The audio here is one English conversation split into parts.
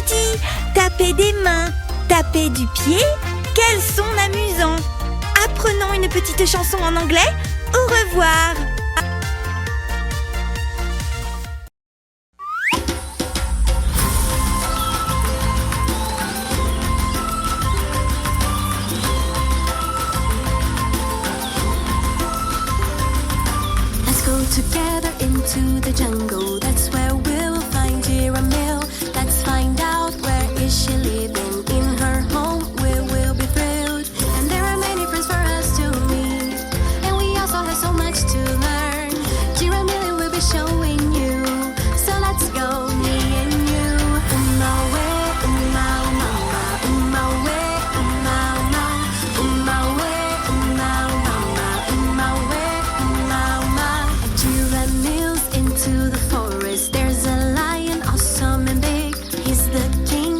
Petit, taper des mains, taper du pied, quel son amusant! Apprenons une petite chanson en anglais. Au revoir! Let's go together into the jungle. That's where we'll find Giramille. Let's find out where is she living. In her home we will be thrilled. And there are many friends for us to meet. And we also have so much to learn. Giramille will be showing you. So let's go, me and you. Umawe, umama, umawe, umama, umawe, umama, umawe, umama. Giramille's into the forest. There's a lion, awesome and big. He's the king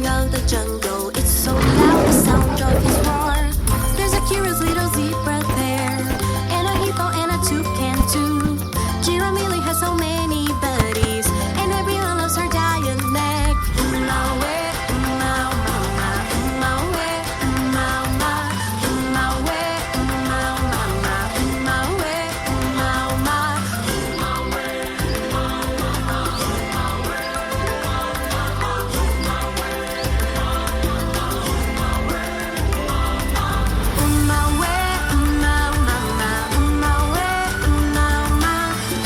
of the jungle. It's so loud, the sound of his roar. There's a curious little zebra there, and a hippo and a toucan too. Giramille has so many buddies, and everyone loves her dialect. Umawe, umama, umawe, umama, umawe, umama, umawe, umama. Umawe, umama, umawe, umama,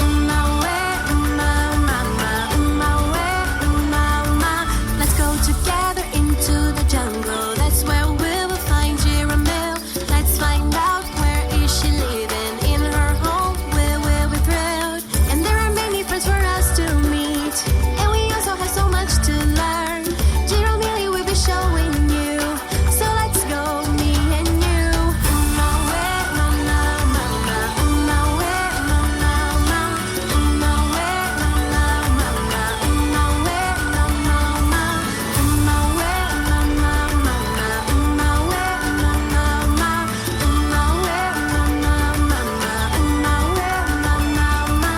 umawe, umama, umawe, umama. Let's go together into the jungle. That's where we will find Giramille. Let's find out where is she living. In her home we will be thrilled. And there are many friends for us to meet. And we also have so much to learn. Giramille will be showing you. So let's go, me and you. Umawe, mama, mama, umawe, mama, mama, umawe, mama, mama, umawe, mama, mama, umawe, mama, mama, umawe, mama, mama, umawe, mama, mama, umawe, mama, mama.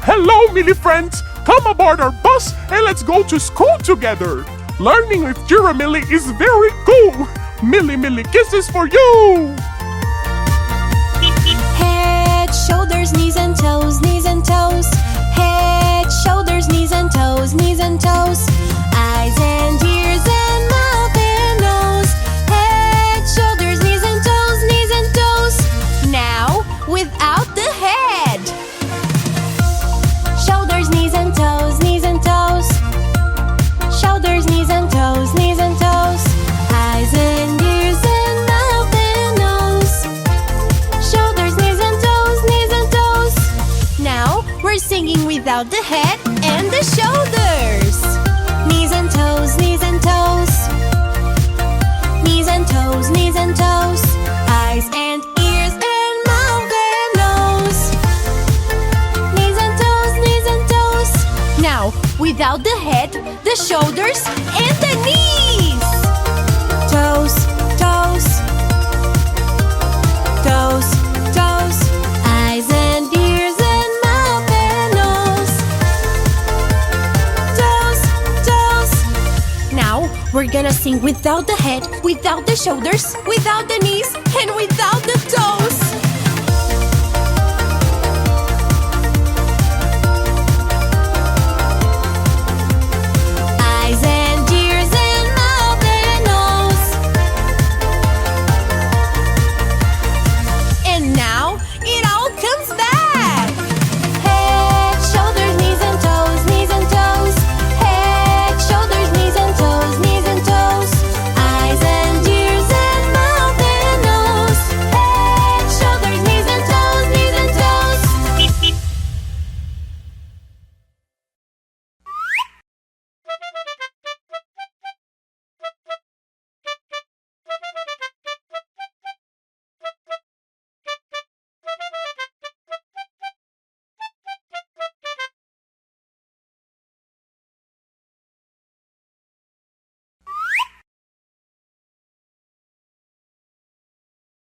Hello, mini friends! Come aboard our bus and let's go to school together! Learning with Giramille is very cool! Millie kisses for you! Head, shoulders, knees and toes, knees and toes. Head, shoulders, knees and toes, knees and toes. Eyes and ears and mouth and nose. Head, shoulders, knees and toes, knees and toes. Now, without the head. Shoulders, knees and toes, knees and toes. Shoulders, knees and toes, knees and toes. Eyes and ears and mouth and nose. Shoulders, knees and toes, knees and toes. Now we're singing without the head and the shoulders. Knees and toes, knees and toes. Knees and toes, knees and toes. Eyes and ears and mouth and nose. Knees and toes, knees and toes. Now without the head, the shoulders, and the knees. Toes, toes. Toes, toes. Eyes and ears and mouth and nose. Toes, toes. Now we're gonna sing without the head, without the shoulders, without the knees, and without the toes.